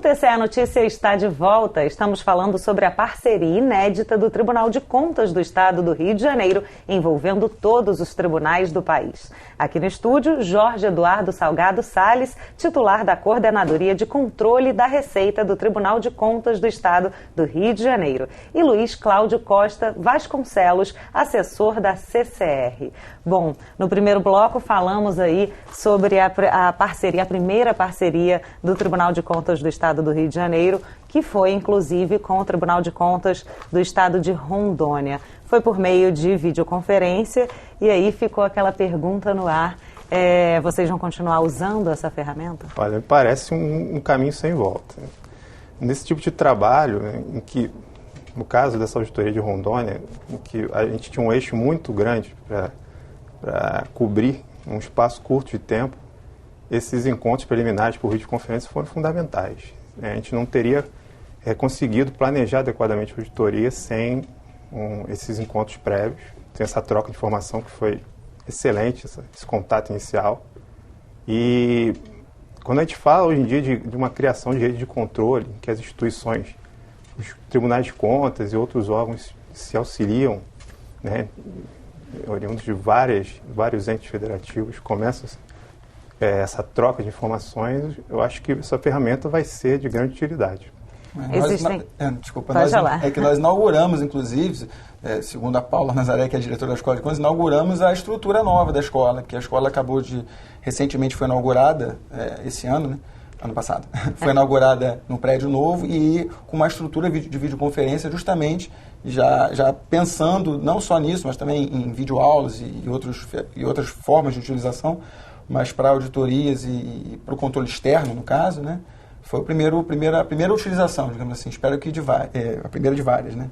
TCE Notícia está de volta. Estamos falando sobre a parceria inédita do Tribunal de Contas do Estado do Rio de Janeiro, envolvendo todos os tribunais do país. Aqui no estúdio, Jorge Eduardo Salgado Salles, titular da Coordenadoria de Controle da Receita do Tribunal de Contas do Estado do Rio de Janeiro, e Luiz Cláudio Costa Vasconcelos, assessor da CCR. Bom, no primeiro bloco falamos aí sobre a parceria, a primeira parceria do Tribunal de Contas do Estado do Rio de Janeiro, que foi inclusive com o Tribunal de Contas do Estado de Rondônia. Foi por meio de videoconferência e aí ficou aquela pergunta no ar. Vocês vão continuar usando essa ferramenta? Olha, parece um caminho sem volta. Nesse tipo de trabalho, em que, no caso dessa auditoria de Rondônia, em que a gente tinha um eixo muito grande para cobrir um espaço curto de tempo, esses encontros preliminares por videoconferência foram fundamentais. A gente não teria conseguido planejar adequadamente a auditoria sem esses encontros prévios, sem essa troca de informação que foi excelente, esse contato inicial. E quando a gente fala hoje em dia de uma criação de rede de controle, em que as instituições, os tribunais de contas e outros órgãos se auxiliam, né, oriundos de vários entes federativos, começam essa troca de informações, eu acho que essa ferramenta vai ser de grande utilidade. Nós inauguramos, inclusive, segundo a Paula Nazaré, que é a diretora da Escola de Contas, inauguramos a estrutura nova da escola, porque a escola recentemente foi inaugurada, esse ano, né? Ano passado, foi inaugurada num prédio novo e com uma estrutura de videoconferência justamente já pensando não só nisso, mas também em videoaulas e outras formas de utilização, mas para auditorias e para o controle externo, no caso, né? Foi a primeira utilização, digamos assim, espero que a primeira de várias, né?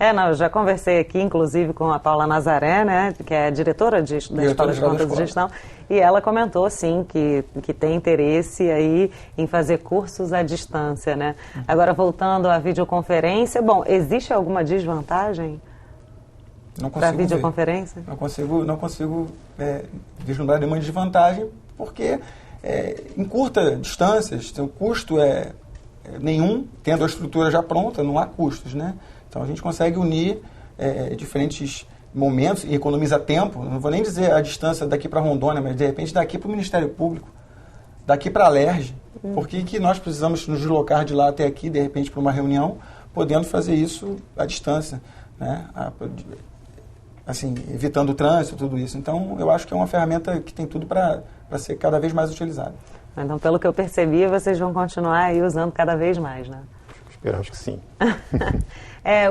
Eu já conversei aqui, inclusive, com a Paula Nazaré, né, que é diretora da Escola de Contas de Gestão, e ela comentou, sim, que tem interesse aí em fazer cursos à distância, né? Agora, voltando à videoconferência, bom, existe alguma desvantagem para a videoconferência? Não consigo vislumbrar nenhuma desvantagem, porque encurta distâncias, o custo é nenhum, tendo a estrutura já pronta, não há custos, né? Então a gente consegue unir diferentes momentos e economiza tempo. Não vou nem dizer a distância daqui para Rondônia, mas de repente daqui para o Ministério Público, daqui para a Alerj. Por que nós precisamos nos deslocar de lá até aqui, de repente para uma reunião, podendo fazer isso à distância, né? Assim, evitando o trânsito, tudo isso. Então, eu acho que é uma ferramenta que tem tudo para ser cada vez mais utilizada. Então, pelo que eu percebi, vocês vão continuar aí usando cada vez mais, né? Esperamos que sim.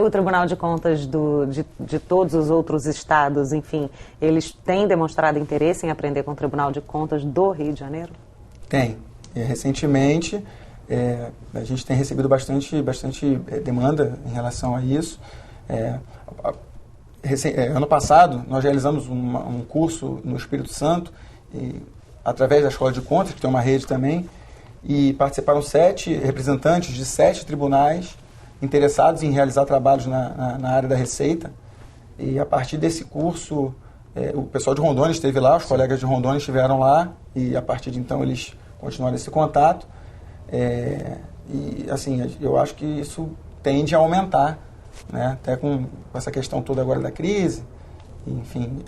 O Tribunal de Contas de todos os outros estados, enfim, eles têm demonstrado interesse em aprender com o Tribunal de Contas do Rio de Janeiro? Tem. Recentemente, a gente tem recebido bastante demanda em relação a isso. Ano passado, nós realizamos um curso no Espírito Santo, através da Escola de Contas, que tem uma rede também, e participaram 7 representantes de 7 tribunais interessados em realizar trabalhos na área da Receita. E a partir desse curso, o pessoal de Rondônia esteve lá, os colegas de Rondônia estiveram lá, e a partir de então eles continuaram esse contato. E assim, eu acho que isso tende a aumentar, né? Até com essa questão toda agora da crise, enfim,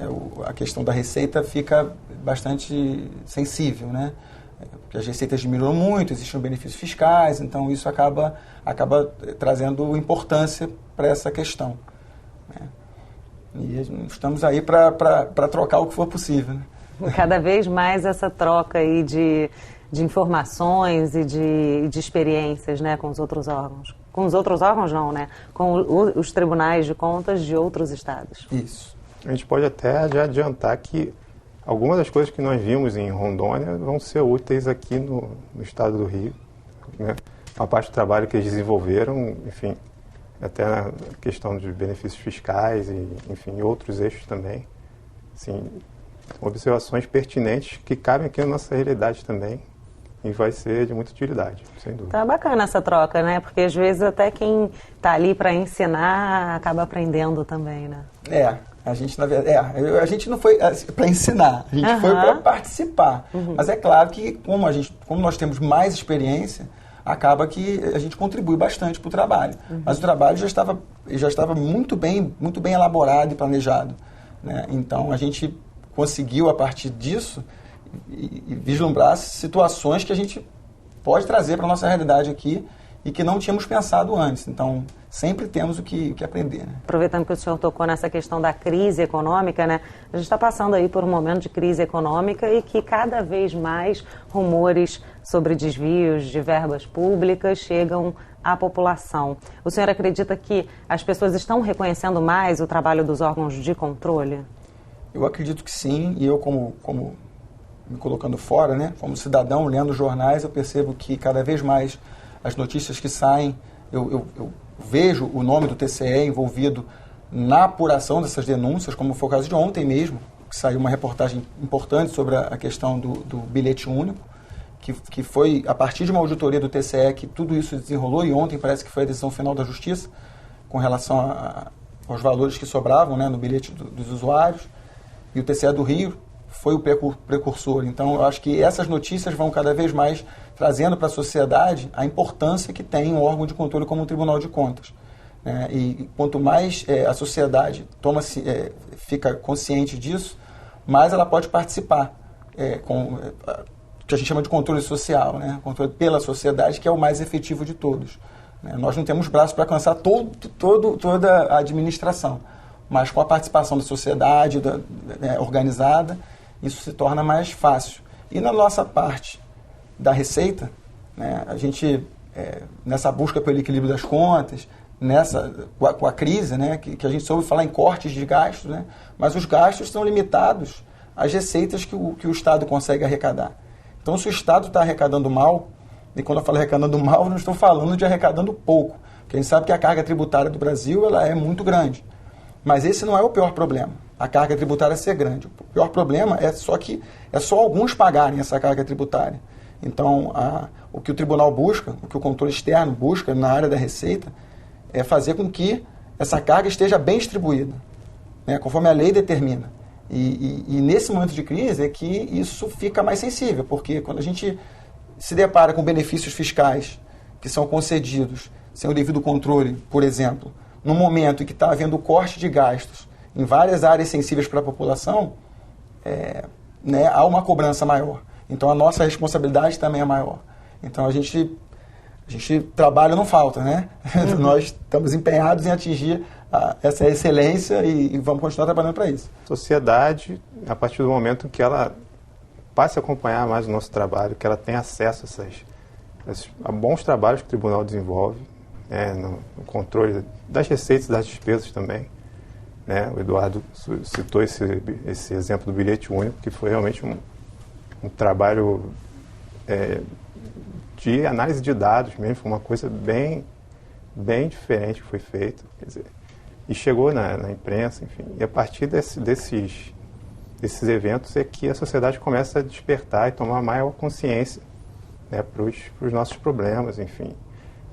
a questão da receita fica bastante sensível, né? Porque as receitas diminuíram muito, existem benefícios fiscais, então isso acaba trazendo importância para essa questão, né? E estamos aí para trocar o que for possível, né? Cada vez mais essa troca aí de informações e de experiências, né, com os outros órgãos. Com os outros órgãos não, né? Com os tribunais de contas de outros estados. Isso. A gente pode até já adiantar que algumas das coisas que nós vimos em Rondônia vão ser úteis aqui no estado do Rio, né? Uma parte do trabalho que eles desenvolveram, enfim, até na questão de benefícios fiscais e, enfim, outros eixos também. Assim, observações pertinentes que cabem aqui na nossa realidade também. E vai ser de muita utilidade, sem dúvida. Tá bacana essa troca, né? Porque às vezes até quem está ali para ensinar acaba aprendendo também, né? A gente, na verdade, a gente não foi para ensinar, a gente foi para participar. Mas é claro que como nós temos mais experiência, acaba que a gente contribui bastante para o trabalho. Mas o trabalho já estava muito bem elaborado e planejado, né? Então, a gente conseguiu, a partir disso, e vislumbrar situações que a gente pode trazer para a nossa realidade aqui e que não tínhamos pensado antes. Então, sempre temos o que aprender, né? Aproveitando que o senhor tocou nessa questão da crise econômica, né? A gente está passando aí por um momento de crise econômica e que cada vez mais rumores sobre desvios de verbas públicas chegam à população. O senhor acredita que as pessoas estão reconhecendo mais o trabalho dos órgãos de controle? Eu acredito que sim, e eu como me colocando fora, né? Como cidadão, lendo jornais, eu percebo que cada vez mais as notícias que saem, eu vejo o nome do TCE envolvido na apuração dessas denúncias, como foi o caso de ontem mesmo, que saiu uma reportagem importante sobre a questão do bilhete único, que foi a partir de uma auditoria do TCE que tudo isso desenrolou, e ontem parece que foi a decisão final da Justiça com relação aos valores que sobravam, né, no bilhete dos usuários, e o TCE do Rio foi o precursor. Então, eu acho que essas notícias vão cada vez mais trazendo para a sociedade a importância que tem um órgão de controle como o Tribunal de Contas, né? E quanto mais a sociedade fica consciente disso, mais ela pode participar com o que a gente chama de controle social, né? Controle pela sociedade, que é o mais efetivo de todos, né? Nós não temos braços para alcançar toda a administração, mas com a participação da sociedade organizada, isso se torna mais fácil. E na nossa parte da receita, né, a gente, nessa busca pelo equilíbrio das contas, com a crise, né, que a gente soube falar em cortes de gastos, né, mas os gastos estão limitados às receitas que o Estado consegue arrecadar. Então, se o Estado está arrecadando mal, e quando eu falo arrecadando mal, eu não estou falando de arrecadando pouco, porque a gente sabe que a carga tributária do Brasil ela é muito grande. Mas esse não é o pior problema, a carga tributária ser grande. O pior problema é só alguns pagarem essa carga tributária. Então, o que o tribunal busca, o que o controle externo busca na área da receita, é fazer com que essa carga esteja bem distribuída, né, conforme a lei determina. E nesse momento de crise é que isso fica mais sensível, porque quando a gente se depara com benefícios fiscais que são concedidos sem o devido controle, por exemplo, no momento em que está havendo corte de gastos em várias áreas sensíveis para a população, né, há uma cobrança maior. Então, a nossa responsabilidade também é maior. Então, a gente trabalho não falta, né? Nós estamos empenhados em atingir essa excelência e vamos continuar trabalhando para isso. A sociedade, a partir do momento que ela passe a acompanhar mais o nosso trabalho, que ela tenha acesso a bons trabalhos que o tribunal desenvolve, no controle das receitas e das despesas também, né? O Eduardo citou esse exemplo do bilhete único, que foi realmente um trabalho de análise de dados mesmo, foi uma coisa bem diferente que foi feita, quer dizer, e chegou na imprensa, enfim. E a partir desses eventos é que a sociedade começa a despertar e tomar maior consciência, né, para os nossos problemas, enfim.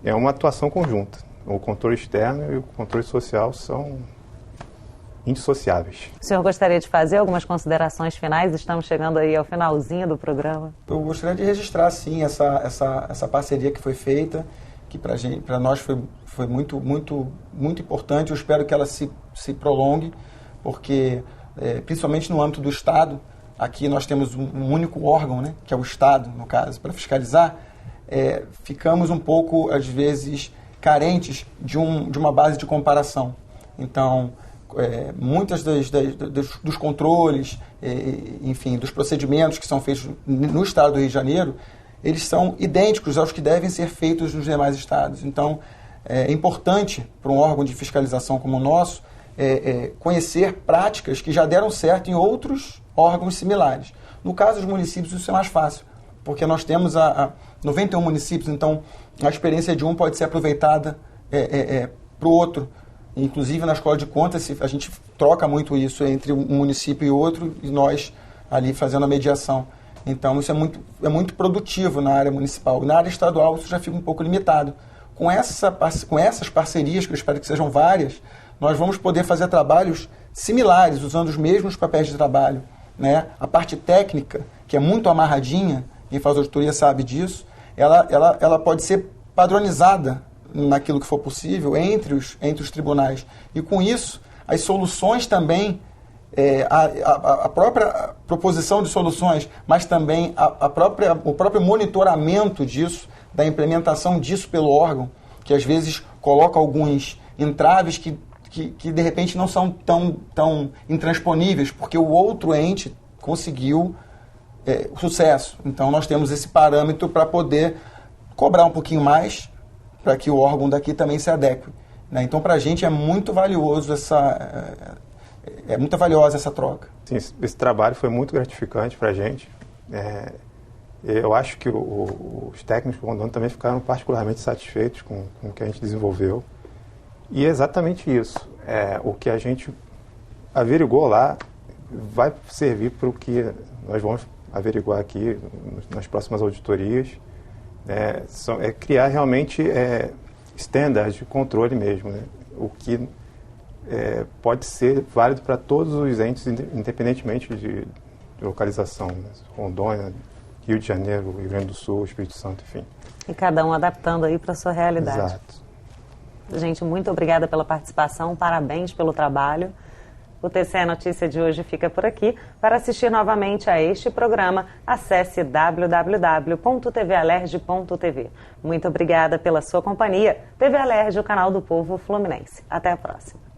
É uma atuação conjunta. O controle externo e o controle social são indissociáveis. O senhor gostaria de fazer algumas considerações finais? Estamos chegando aí ao finalzinho do programa. Eu gostaria de registrar, sim, essa parceria que foi feita, que para nós foi muito, muito, muito importante. Eu espero que ela se prolongue, porque, principalmente no âmbito do Estado, aqui nós temos um único órgão, né, que é o Estado, no caso, para fiscalizar. Ficamos um pouco, às vezes, carentes de uma base de comparação. Então, muitas dos controles, enfim, dos procedimentos que são feitos no Estado do Rio de Janeiro, eles são idênticos aos que devem ser feitos nos demais estados. Então, é importante para um órgão de fiscalização como o nosso conhecer práticas que já deram certo em outros órgãos similares. No caso dos municípios, isso é mais fácil, porque nós temos 91 municípios, então a experiência de um pode ser aproveitada para o outro. Inclusive, na escola de contas, a gente troca muito isso entre um município e outro, e nós ali fazendo a mediação. Então, isso é muito produtivo na área municipal. Na área estadual, isso já fica um pouco limitado. Com essas parcerias, que eu espero que sejam várias, nós vamos poder fazer trabalhos similares, usando os mesmos papéis de trabalho, né? A parte técnica, que é muito amarradinha, quem faz auditoria sabe disso, ela pode ser padronizada naquilo que for possível entre os tribunais. E com isso, as soluções também, a própria proposição de soluções, mas também o próprio monitoramento disso, da implementação disso pelo órgão, que às vezes coloca alguns entraves que de repente não são tão intransponíveis, porque o outro ente conseguiu sucesso. Então nós temos esse parâmetro para poder cobrar um pouquinho mais, para que o órgão daqui também se adeque, né? Então para a gente é muito valiosa essa troca. Sim, esse trabalho foi muito gratificante para a gente. Eu acho que os técnicos do Rondônia também ficaram particularmente satisfeitos com o que a gente desenvolveu. E é exatamente isso. O que a gente averiguou lá vai servir para o que nós vamos averiguar aqui nas próximas auditorias. Criar realmente standards de controle mesmo, né? O que pode ser válido para todos os entes, independentemente de localização, né? Rondônia, Rio de Janeiro, Rio Grande do Sul, Espírito Santo, enfim. E cada um adaptando aí para a sua realidade. Exato. Gente, muito obrigada pela participação, parabéns pelo trabalho. O TCE Notícia de hoje fica por aqui. Para assistir novamente a este programa, acesse www.tvalerj.tv. Muito obrigada pela sua companhia. TV Alerj, o canal do povo fluminense. Até a próxima.